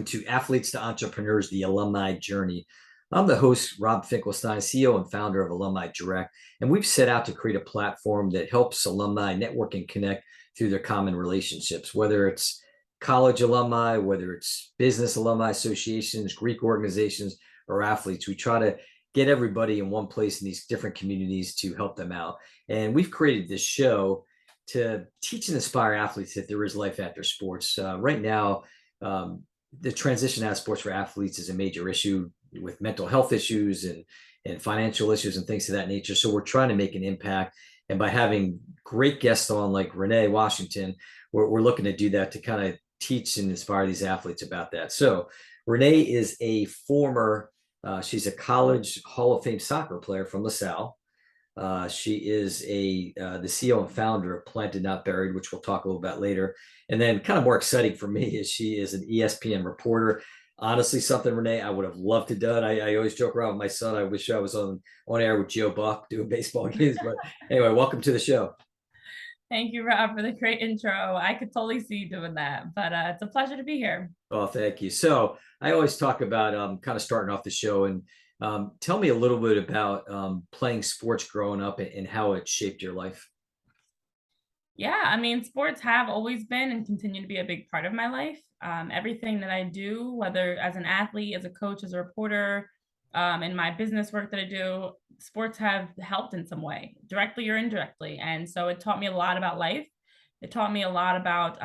to Athletes to Entrepreneurs, the Alumni Journey. I'm the host, Rob Finkelstein, CEO and founder of Alumni Direct, and we've set out to create a platform that helps alumni network and connect through their common relationships, whether it's college alumni, whether it's business alumni associations, Greek organizations, or athletes. We try to get everybody in one place in these different communities to help them out. And we've created this show to teach and inspire athletes that there is life after sports. Right now, the transition out of sports for athletes is a major issue with mental health issues and financial issues and things of that nature. So we're trying to make an impact. And by having great guests on like Renee Washington, we're looking to do that to kind of teach and inspire these athletes about that. So Renee is a former, she's a college Hall of Fame soccer player from LaSalle. She is the CEO and founder of Planted Not Buried, which we'll talk a little about later. And then kind of more exciting for me is she is an ESPN reporter. Honestly, something, Renee, I would have loved to do it. I always joke around with my son. I wish I was on air with Joe Buck doing baseball games. But anyway, welcome to the show. Thank you, Rob, for the great intro. I could totally see you doing that, but it's a pleasure to be here. Oh, thank you. So I always talk about kind of starting off the show and tell me a little bit about playing sports growing up and how it shaped your life. Yeah, I mean, sports have always been and continue to be a big part of my life. Everything that I do, whether as an athlete, as a coach, as a reporter, in my business work that I do, sports have helped in some way, directly or indirectly. And so it taught me a lot about life. It taught me a lot about,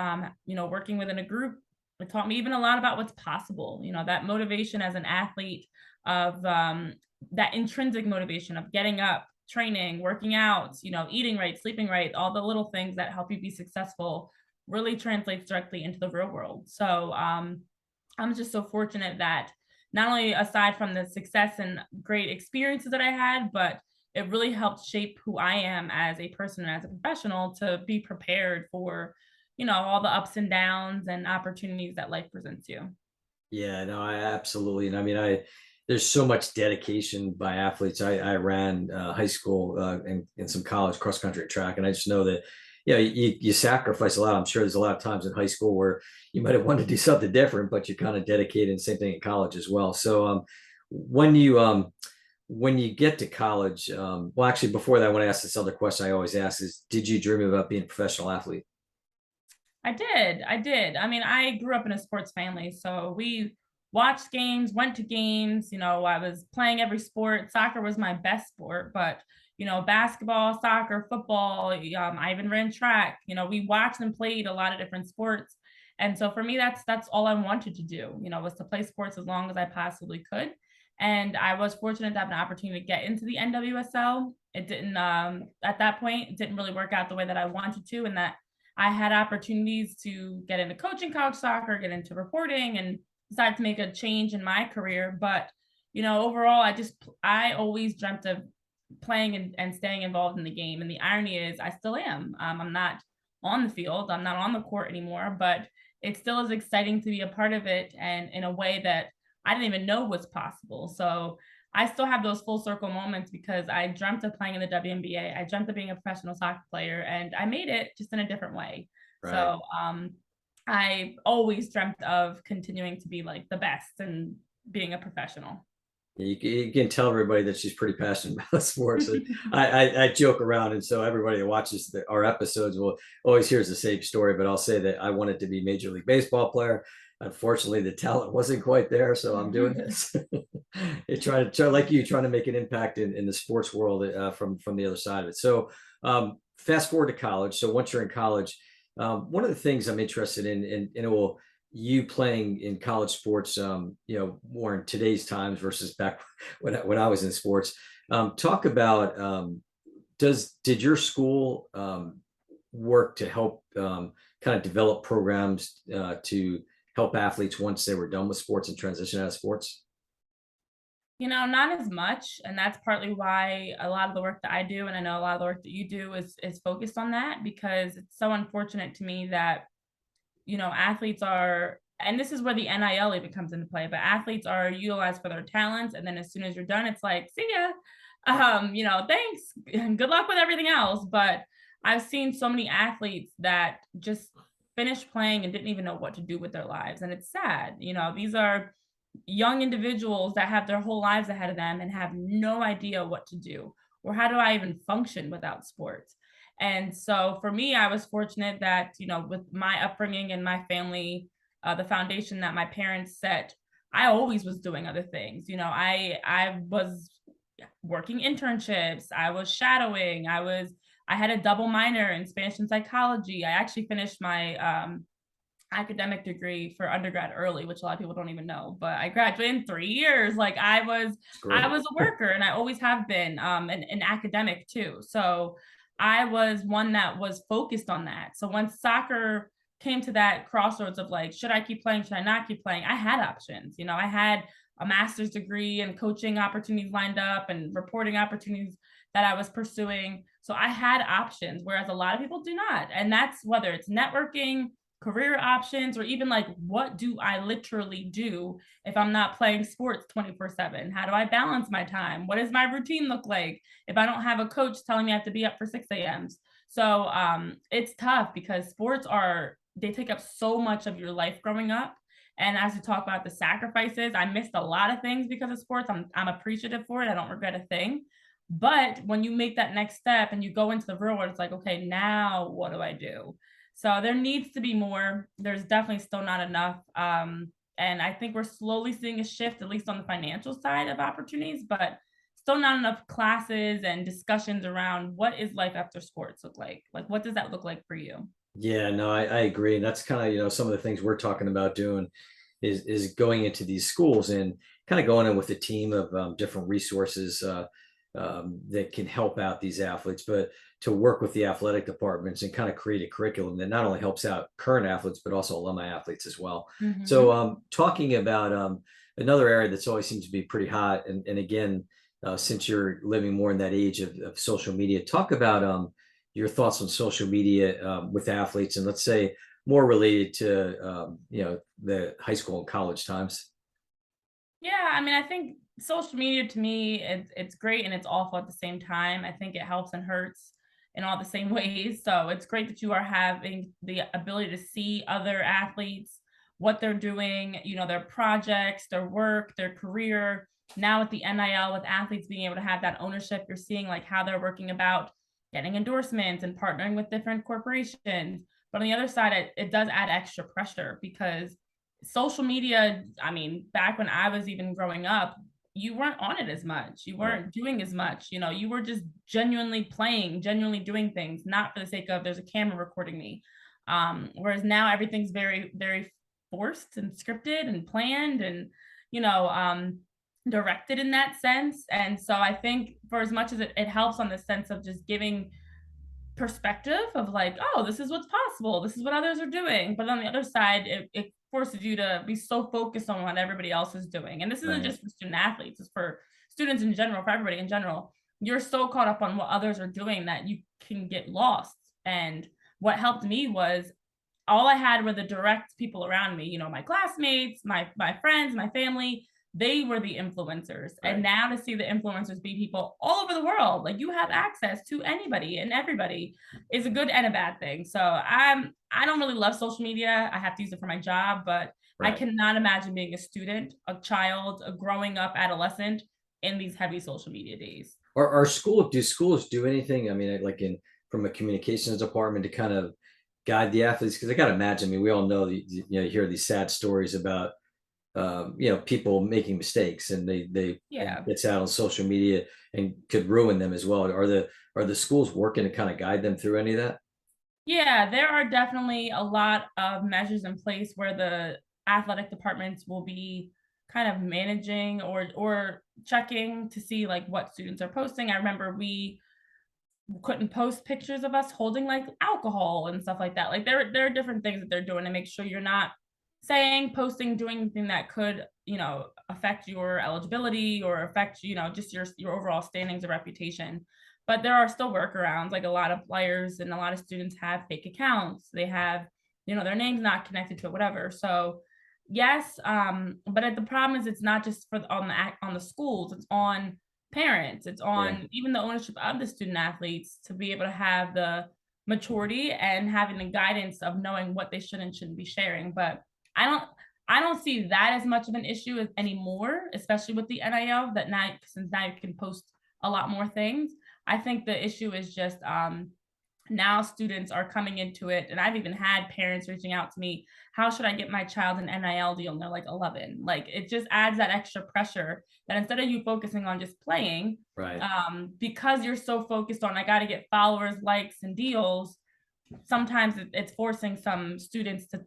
working within a group. It taught me even a lot about what's possible. That motivation as an athlete of that intrinsic motivation of getting up, training, working out, eating right, sleeping right, all the little things that help you be successful really translates directly into the real world. So I'm just so fortunate that not only aside from the success and great experiences that I had, but it really helped shape who I am as a person and as a professional to be prepared for, all the ups and downs and opportunities that life presents you. Yeah, no, I absolutely. And I mean, there's so much dedication by athletes. I ran high school and some college cross country track, and I just know that you sacrifice a lot. I'm sure there's a lot of times in high school where you might have wanted to do something different, but you kind of dedicated. And same thing in college as well. So when you get to college, well, actually, before that, I want to ask this other question I always ask is, did you dream about being a professional athlete? I did. I mean, I grew up in a sports family, so we watched games, went to games. I was playing every sport. Soccer was my best sport, but basketball, soccer, football. I even ran track. We watched and played a lot of different sports, and so for me, that's all I wanted to do. Was to play sports as long as I possibly could. And I was fortunate to have an opportunity to get into the NWSL. It didn't at that point, it didn't really work out the way that I wanted to, and that I had opportunities to get into coaching college soccer, get into reporting, and decided to make a change in my career. But, overall, I always dreamt of playing and staying involved in the game. And the irony is I still am. I'm not on the field. I'm not on the court anymore, but it still is exciting to be a part of it and in a way that I didn't even know was possible. So I still have those full circle moments because I dreamt of playing in the WNBA. I dreamt of being a professional soccer player and I made it just in a different way. Right. So I always dreamt of continuing to be like the best and being a professional. You can tell everybody that she's pretty passionate about sports. And I joke around, and so everybody that watches our episodes will always hears the same story. But I'll say that I wanted to be Major League Baseball player. Unfortunately, the talent wasn't quite there, so I'm doing this. You're trying to make an impact in the sports world from the other side of it. So fast forward to college. So once you're in college, one of the things I'm interested in, and it will you playing in college sports, more in today's times versus back when I was in sports. Talk about did your school work to help kind of develop programs to help athletes once they were done with sports and transition out of sports? Not as much. And that's partly why a lot of the work that I do, and I know a lot of the work that you do is focused on that, because it's so unfortunate to me that athletes are, and this is where the NIL even comes into play, but athletes are utilized for their talents. And then as soon as you're done, it's like, see ya. Thanks. Good luck with everything else. But I've seen so many athletes that just finished playing and didn't even know what to do with their lives. And it's sad. These are young individuals that have their whole lives ahead of them and have no idea what to do or how do I even function without sports. And so for me, I was fortunate that, with my upbringing and my family, the foundation that my parents set, I always was doing other things. I was working internships, I was shadowing, I had a double minor in Spanish and psychology. I actually finished my academic degree for undergrad early, which a lot of people don't even know, but I graduated in 3 years. Like It's I great. was a worker and I always have been, an academic too. So I was one that was focused on that. So once soccer came to that crossroads of like, should I keep playing? Should I not keep playing? I had options. I had a master's degree and coaching opportunities lined up and reporting opportunities that I was pursuing. So I had options, whereas a lot of people do not. And that's whether it's networking, career options, or even like, what do I literally do if I'm not playing sports 24/7? How do I balance my time? What does my routine look like if I don't have a coach telling me I have to be up for 6 a.m.s? So it's tough because they take up so much of your life growing up. And as we talk about the sacrifices, I missed a lot of things because of sports. I'm appreciative for it. I don't regret a thing. But when you make that next step and you go into the real world, it's like, okay, now what do I do? So there needs to be more. There's definitely still not enough. And I think we're slowly seeing a shift, at least on the financial side of opportunities, but still not enough classes and discussions around what is life after sports look like? Like, what does that look like for you? Yeah, no, I agree. And that's kind of, some of the things we're talking about doing is going into these schools and kind of going in with a team of different resources that can help out these athletes, but to work with the athletic departments and kind of create a curriculum that not only helps out current athletes, but also alumni athletes as well. So Mhm. talking about another area that's always seems to be pretty hot, and again, since you're living more in that age of social media, talk about your thoughts on social media with athletes, and let's say more related to the high school and college times. Yeah, I mean, I think social media to me, it's great and it's awful at the same time. I think it helps and hurts in all the same ways. So it's great that you are having the ability to see other athletes, what they're doing, their projects, their work, their career. Now with the NIL, with athletes being able to have that ownership, you're seeing like how they're working about getting endorsements and partnering with different corporations. But on the other side, it does add extra pressure because social media, I mean, back when I was even growing up, you weren't on it as much. You Right. weren't doing as much. You were just genuinely playing, genuinely doing things, not for the sake of there's a camera recording me. Whereas now everything's very, very forced and scripted and planned and, you know, um, directed in that sense. And so I think for as much as it helps on the sense of just giving perspective of like, oh, this is what's possible. This is what others are doing. But on the other side, it forces you to be so focused on what everybody else is doing. And this isn't Right. just for student athletes, it's for students in general, for everybody in general. You're so caught up on what others are doing that you can get lost. And what helped me was all I had were the direct people around me, my classmates, my friends, my family. They were the influencers. And Right. now to see the influencers be people all over the world, like you have access to anybody and everybody is a good and a bad thing. So I don't really love social media. I have to use it for my job, but I Right. cannot imagine being a student, a child, a growing up adolescent in these heavy social media days. Do schools do anything? I mean, like in from a communications department to kind of guide the athletes? Because I got to imagine. I mean, we all know you hear these sad stories about people making mistakes, and it Yeah. gets out on social media and could ruin them as well. Are the schools working to kind of guide them through any of that? Yeah, there are definitely a lot of measures in place where the athletic departments will be kind of managing or checking to see like what students are posting. I remember we couldn't post pictures of us holding like alcohol and stuff like that. Like there are different things that they're doing to make sure you're not saying, posting, doing anything that could, affect your eligibility or affect, just your overall standings or reputation. But there are still workarounds. Like a lot of players and a lot of students have fake accounts. They have, their name's not connected to it, whatever. So yes, but the problem is it's not just on the schools, it's on parents, it's Yeah. on even the ownership of the student athletes to be able to have the maturity and having the guidance of knowing what they should and shouldn't be sharing. But I don't I don't see that as much of an issue as anymore, especially with the NIL, that now, since now you can post a lot more things. I think the issue is just now students are coming into it, and I've even had parents reaching out to me, how should I get my child an NIL deal? And they're like 11. Like, it just adds that extra pressure that instead of you focusing on just playing, Right. because you're so focused on I got to get followers, likes, and deals, sometimes it's forcing some students to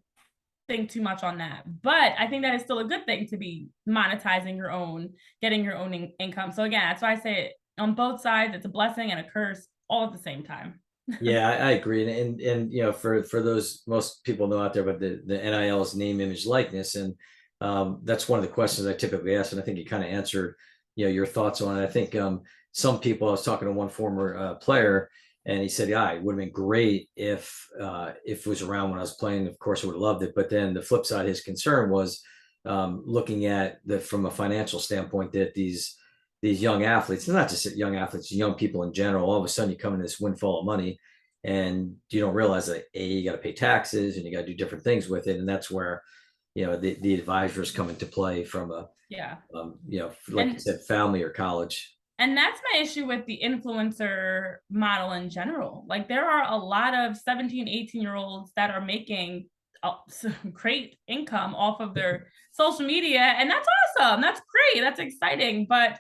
think too much on that. But I think that is still a good thing to be monetizing your own, getting your own income. So again, that's why I say it, on both sides, it's a blessing and a curse all at the same time. Yeah, I agree. And you know, for those, most people know out there, but the NIL is name, image, likeness. And that's one of the questions I typically ask. And I think you kind of answered, you know, your thoughts on it. I think some people, I was talking to one former player, and he said, yeah, it would have been great if it was around when I was playing. Of course, I would have loved it. But then the flip side, his concern was looking at the from a financial standpoint, that these young athletes, not just young athletes, young people in general, all of a sudden you come into this windfall of money, and you don't realize that you got to pay taxes and you got to do different things with it. And that's where, you know, the advisors come into play from a, Yeah. you know, like you And said, family or college. that's my issue with the influencer model in general. Like, there are a lot of 17, 18-year-olds that are making some great income off of their social media, and that's awesome. That's great. That's exciting. But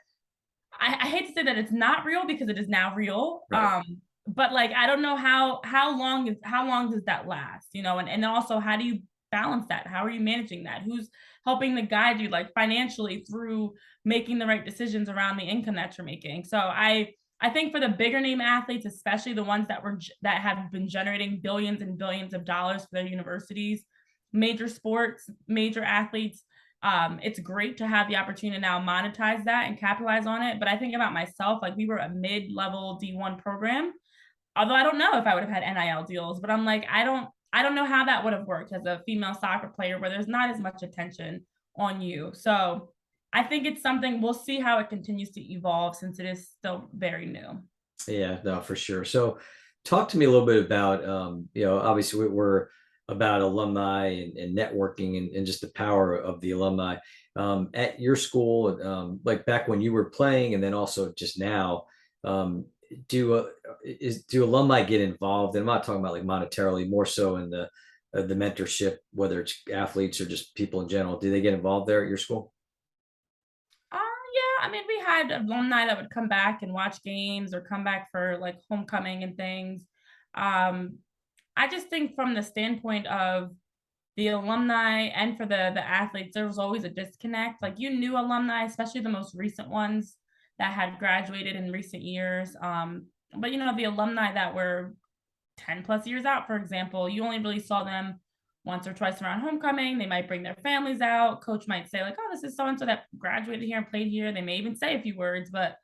I hate to say that it's not real, because it is now real. Right. But like, I don't know how long does that last, you know? And then also, how do you balance that? How are you managing that? Who's helping to guide you, like, financially, through making the right decisions around the income that you're making? So I think for the bigger name athletes, especially the ones that have been generating billions and billions of dollars for their universities, major sports, major athletes, it's great to have the opportunity to now monetize that and capitalize on it. But I think about myself, like, we were a mid-level D1 program, although I don't know if I would have had NIL deals, but I'm like, I don't know how that would have worked as a female soccer player, where there's not as much attention on you. So I think it's something, we'll see how it continues to evolve, since it is still very new. Yeah, no, for sure. So talk to me a little bit about, you know, obviously we're about alumni and networking and just the power of the alumni at your school, like back when you were playing, and then also just now. Do do alumni get involved? And I'm not talking about like monetarily, more so in the mentorship, whether it's athletes or just people in general. Do they get involved there at your school? Yeah, I mean, we had alumni that would come back and watch games, or come back for like homecoming and things. Um, I just think from the standpoint of the alumni and for the athletes, there was always a disconnect. Like, you knew alumni, especially the most recent ones that had graduated in recent years. But you know, the alumni that were 10 plus years out, for example, you only really saw them once or twice around homecoming. They might bring their families out. Coach might say, like, oh, this is so and so that graduated here and played here. They may even say a few words, but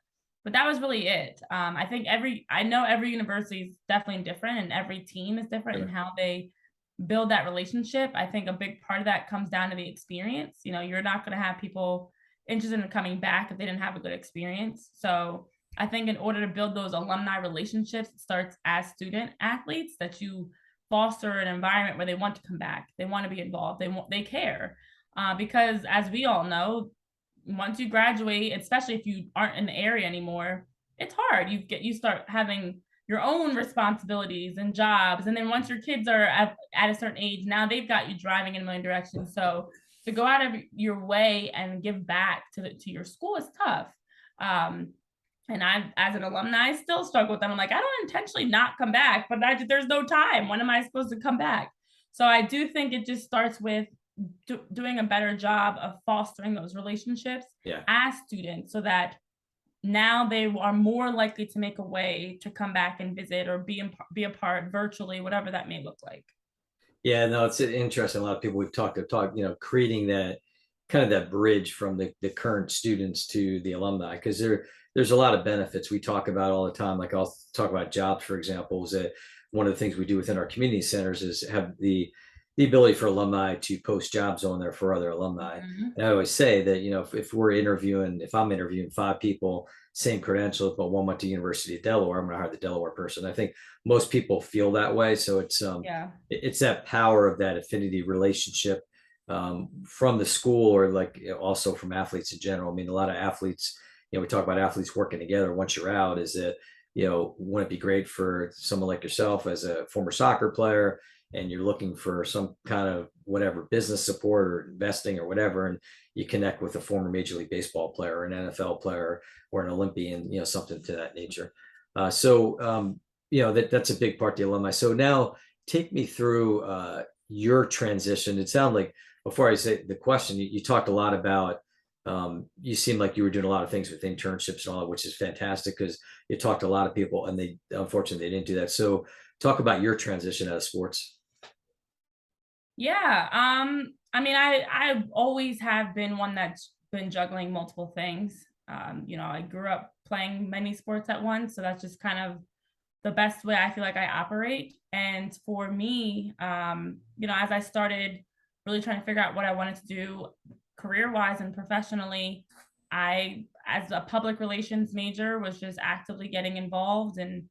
that was really it. I know every university is definitely different, and every team is different in Sure. how they build that relationship. I think a big part of that comes down to the experience. You know, you're not going to have people interested in coming back if they didn't have a good experience. So I think in order to build those alumni relationships, it starts as student athletes, that you foster an environment where they want to come back, they want to be involved, they care, because as we all know, once you graduate, especially if you aren't in the area anymore, it's hard. You start having your own responsibilities and jobs, and then once your kids are at a certain age, now they've got you driving in a million directions. So to go out of your way and give back to your school is tough. Um, and I, as an alumni, still struggle with them. I'm like, I don't intentionally not come back, but there's no time. When am I supposed to come back? So I do think it just starts with doing a better job of fostering those relationships Yeah. as students, so that now they are more likely to make a way to come back and visit, or be a part virtually, whatever that may look like. Yeah, no, it's interesting. A lot of people we've talked, you know, creating that kind of that bridge from the current students to the alumni, because there's a lot of benefits we talk about all the time. Like, I'll talk about jobs, for example, is that one of the things we do within our community centers is have the ability for alumni to post jobs on there for other alumni. Mhm. And I always say that, if we're interviewing, if I'm interviewing five people, same credentials, but one went to University of Delaware, I'm going to hire the Delaware person. I think most people feel that way. So Yeah. it's that power of that affinity relationship, from the school, or like, also from athletes in general. I mean, a lot of athletes, we talk about athletes working together once you're out, is that, wouldn't it be great for someone like yourself as a former soccer player, and you're looking for some kind of whatever business support or investing or whatever, and you connect with a former Major League Baseball player or an NFL player or an Olympian, something to that nature. That's a big part of the alumni. So now take me through your transition. It sounded like, before I say the question, you talked a lot about, you seemed like you were doing a lot of things with internships and all that, which is fantastic, because you talked to a lot of people and they, unfortunately, they didn't do that. So talk about your transition out of sports. Yeah. I mean, I always have been one that's been juggling multiple things. I grew up playing many sports at once, so that's just kind of the best way I feel like I operate. And for me, as I started really trying to figure out what I wanted to do career wise and professionally, I, as a public relations major, was just actively getting involved. And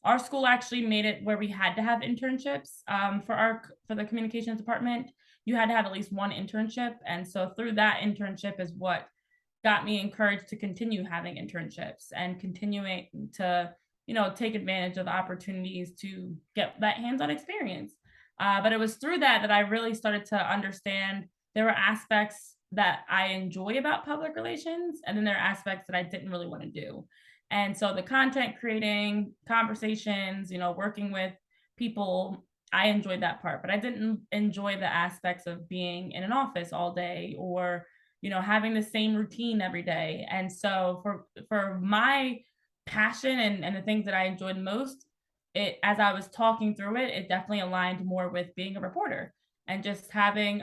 our school actually made it where we had to have internships, for the communications department. You had to have at least one internship, and so through that internship is what got me encouraged to continue having internships and continuing to take advantage of the opportunities to get that hands-on experience. But it was through that I really started to understand there were aspects that I enjoy about public relations, and then there are aspects that I didn't really want to do. And so the content creating, conversations, working with people, I enjoyed that part, but I didn't enjoy the aspects of being in an office all day, or having the same routine every day. And so for my passion and the things that I enjoyed most, it as I was talking through it, it definitely aligned more with being a reporter and just having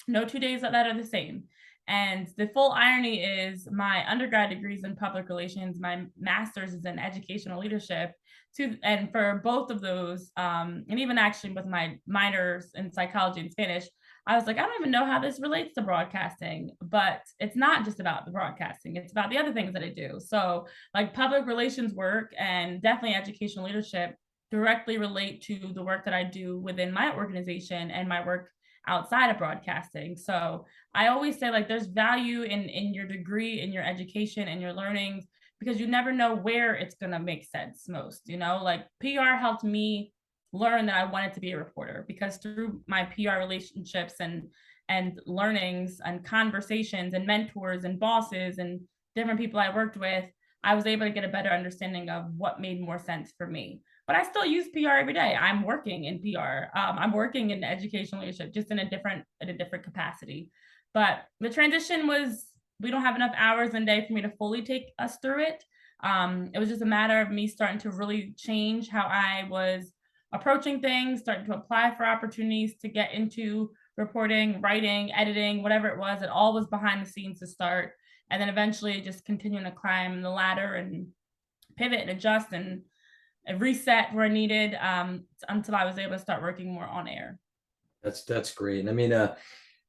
no 2 days that are the same. And the full irony is my undergrad degree is in public relations, my master's is in educational leadership. And for both of those, and even actually with my minors in psychology and Spanish, I was like, I don't even know how this relates to broadcasting, but it's not just about the broadcasting, it's about the other things that I do. So, like public relations work and definitely educational leadership directly relate to the work that I do within my organization and my work outside of broadcasting. So, I always say like there's value in your degree, in your education and your learnings, because you never know where it's going to make sense most, like PR helped me learn that I wanted to be a reporter, because through my PR relationships and learnings and conversations and mentors and bosses and different people I worked with, I was able to get a better understanding of what made more sense for me. But I still use PR every day. I'm working in PR. I'm working in educational leadership, just in a different capacity. But the transition was, we don't have enough hours in a day for me to fully take us through it. It was just a matter of me starting to really change how I was approaching things, starting to apply for opportunities to get into reporting, writing, editing, whatever it was. It all was behind the scenes to start. And then eventually just continuing to climb the ladder and pivot and adjust and reset where needed, until I was able to start working more on air. That's great. And I mean,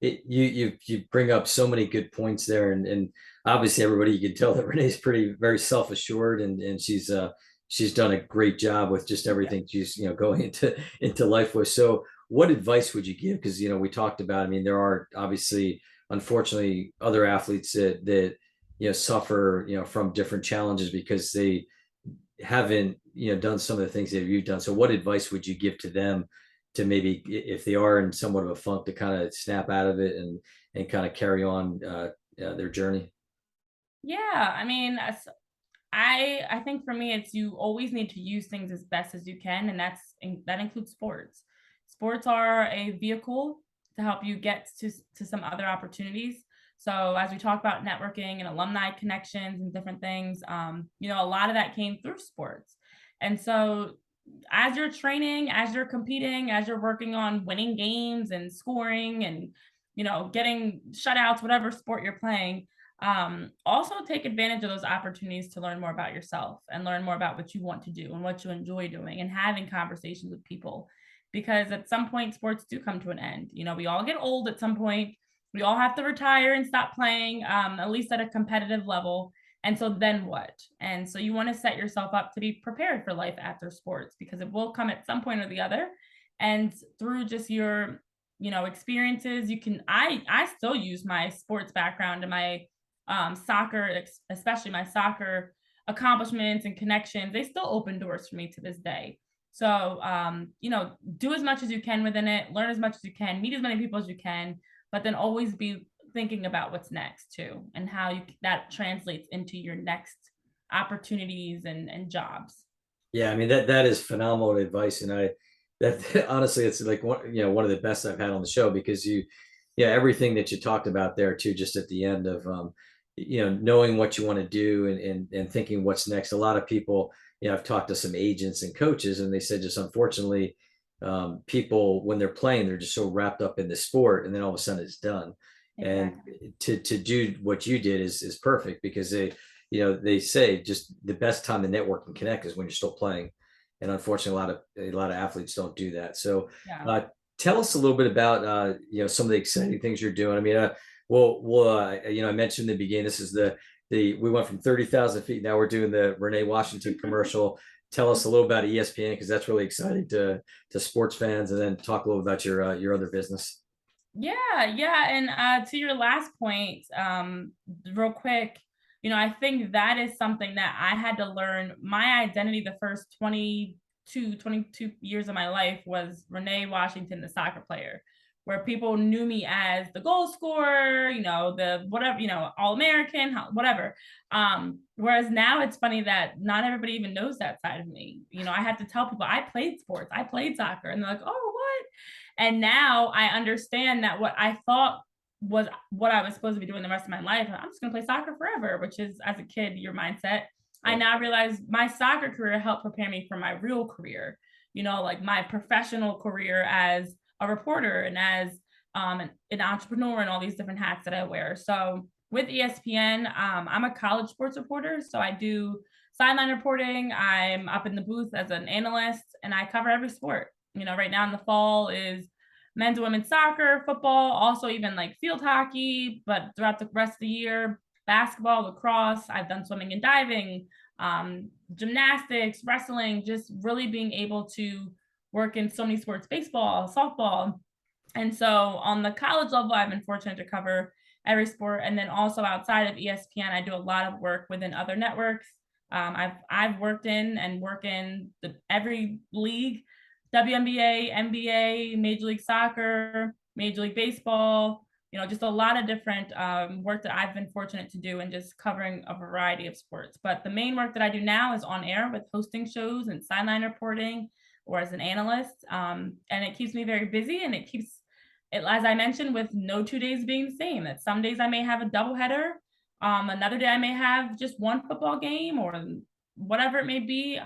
you bring up so many good points there, and obviously everybody, you can tell that Renee's pretty very self assured, and she's done a great job with just everything she's going into life with. So, what advice would you give? Because we talked about. I mean, there are obviously, unfortunately, other athletes that suffer from different challenges because they haven't done some of the things that you've done. So what advice would you give to them, to maybe, if they are in somewhat of a funk, to kind of snap out of it and kind of carry on their journey? Yeah, I mean, I think for me, it's you always need to use things as best as you can, and that includes sports. Sports are a vehicle to help you get to some other opportunities. So as we talk about networking and alumni connections and different things, a lot of that came through sports. And so as you're training, as you're competing, as you're working on winning games and scoring and getting shutouts, whatever sport you're playing, also take advantage of those opportunities to learn more about yourself and learn more about what you want to do and what you enjoy doing and having conversations with people. because at some point sports do come to an end. We all get old at some point. We all have to retire and stop playing, at least at a competitive level. And so then what? And so you want to set yourself up to be prepared for life after sports, because it will come at some point or the other. And through just your, experiences, I still use my sports background and my soccer, especially my soccer accomplishments and connections. They still open doors for me to this day. So, do as much as you can within it, learn as much as you can, meet as many people as you can, but then always be thinking about what's next too, and how that translates into your next opportunities and jobs. Yeah, I mean that is phenomenal advice, and that honestly, it's like one of the best I've had on the show, because yeah, everything that you talked about there too, just at the end of knowing what you want to do, and thinking what's next. A lot of people, I've talked to some agents and coaches, and they said just unfortunately, people when they're playing, they're just so wrapped up in the sport, and then all of a sudden it's done. And Exactly. to do what you did is perfect, because they say just the best time to network and connect is when you're still playing, and unfortunately a lot of athletes don't do that. So Yeah. tell us a little bit about some of the exciting things you're doing. I mean, I mentioned in the beginning, this is the we went from 30,000 feet, now we're doing the Renee Washington commercial. Tell us a little about ESPN, because that's really exciting to sports fans, and then talk a little about your other business. Yeah, yeah. And to your last point, real quick, I think that is something that I had to learn. My identity the first 22 years of my life was Renee Washington, the soccer player, where people knew me as the goal scorer, the whatever, All American, whatever. Whereas now it's funny that not everybody even knows that side of me. I have to tell people I played sports, I played soccer, and they're like, oh, what? And now I understand that what I thought was what I was supposed to be doing the rest of my life, I'm just going to play soccer forever, which is, as a kid, your mindset. I Right. now realize my soccer career helped prepare me for my real career, like my professional career as a reporter and as an entrepreneur, and all these different hats that I wear. So with ESPN, I'm a college sports reporter. So I do sideline reporting. I'm up in the booth as an analyst, and I cover every sport. Right now in the fall is men's and women's soccer, football, also even like field hockey, but throughout the rest of the year, basketball, lacrosse. I've done swimming and diving, gymnastics, wrestling, just really being able to work in so many sports, baseball, softball. And so on the college level, I've been fortunate to cover every sport. And then also outside of ESPN, I do a lot of work within other networks. I've worked in and work in every league: WNBA, NBA, Major League Soccer, Major League Baseball. Just a lot of different work that I've been fortunate to do, and just covering a variety of sports. But the main work that I do now is on air with hosting shows and sideline reporting, or as an analyst. And it keeps me very busy, and it keeps it, as I mentioned, with no 2 days being the same. That some days I may have a doubleheader, another day I may have just one football game, or whatever it may be.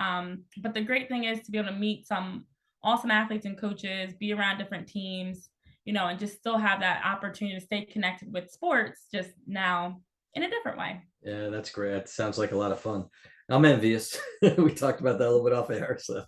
But the great thing is to be able to meet some awesome athletes and coaches, be around different teams, and just still have that opportunity to stay connected with sports, just now in a different way. Yeah, that's great. That sounds like a lot of fun. I'm envious. We talked about that a little bit off air. So,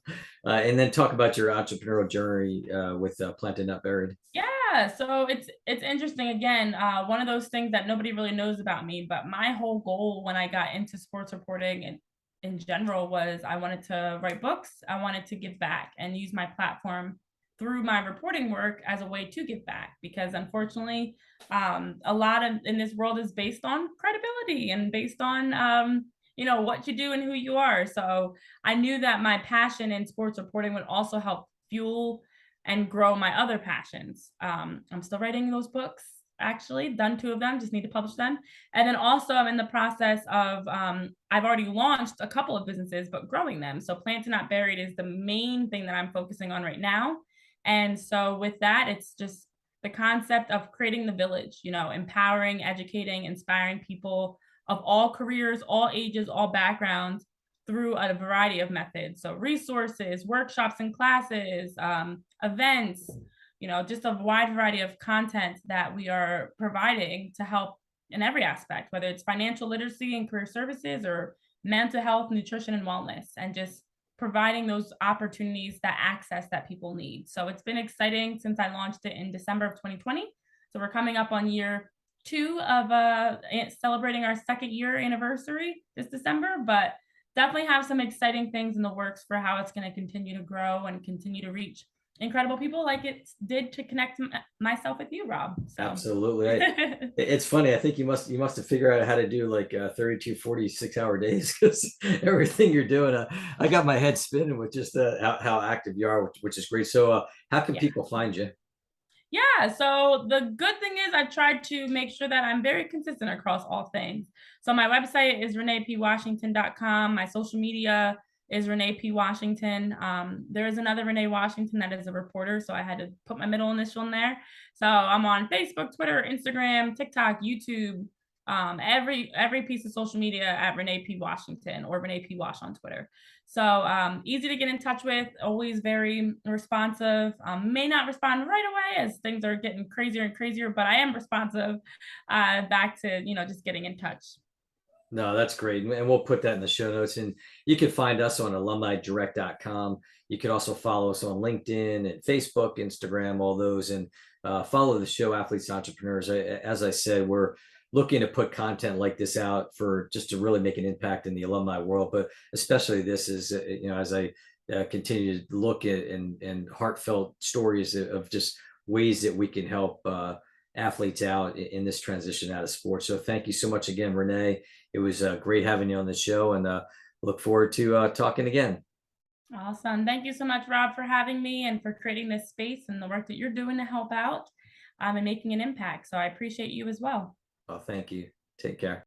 and then talk about your entrepreneurial journey with Planted Not Buried. Yeah, so it's interesting. Again, one of those things that nobody really knows about me, but my whole goal when I got into sports reporting and in general was I wanted to write books. I wanted to give back and use my platform through my reporting work as a way to give back, because unfortunately, a lot of in this world is based on credibility and based on what you do and who you are. So I knew that my passion in sports reporting would also help fuel and grow my other passions. I'm still writing those books, actually, done two of them, just need to publish them. And then also, I'm in the process of, I've already launched a couple of businesses, but growing them. So, Planted Not Buried is the main thing that I'm focusing on right now. And so, with that, it's just the concept of creating the village, empowering, educating, inspiring people of all careers, all ages, all backgrounds through a variety of methods. So resources, workshops and classes, events, just a wide variety of content that we are providing to help in every aspect, whether it's financial literacy and career services, or mental health, nutrition, and wellness, and just providing those opportunities, that access that people need. So it's been exciting since I launched it in December of 2020. So we're coming up on year two of celebrating our second year anniversary this December, but definitely have some exciting things in the works for how it's going to continue to grow and continue to reach incredible people like it did to connect myself with you, Rob. So Absolutely. It's funny. I think you must have figured out how to do like 32, 46 hour days because everything you're doing. I got my head spinning with just how active you are, which is great. So how can yeah. people find you? Yeah, so the good thing is I've tried to make sure that I'm very consistent across all things. So my website is reneepwashington.com. My social media is Renee P. Washington. There is another Renee Washington that is a reporter, so I had to put my middle initial in there. So I'm on Facebook, Twitter, Instagram, TikTok, YouTube, every piece of social media at Renee P. Washington or Renee P. Wash on Twitter. So easy to get in touch with, always very responsive. May not respond right away as things are getting crazier and crazier, but I am responsive back to, just getting in touch. No, that's great. And we'll put that in the show notes. And you can find us on alumnidirect.com. You can also follow us on LinkedIn and Facebook, Instagram, all those, and follow the show Athletes and Entrepreneurs. As I said, we're looking to put content like this out for just to really make an impact in the alumni world, but especially this is, as I continue to look at and heartfelt stories of just ways that we can help athletes out in this transition out of sports. So thank you so much again, Renee. It was great having you on the show, and look forward to talking again. Awesome. Thank you so much, Rob, for having me and for creating this space and the work that you're doing to help out and making an impact. So I appreciate you as well. Well, thank you. Take care.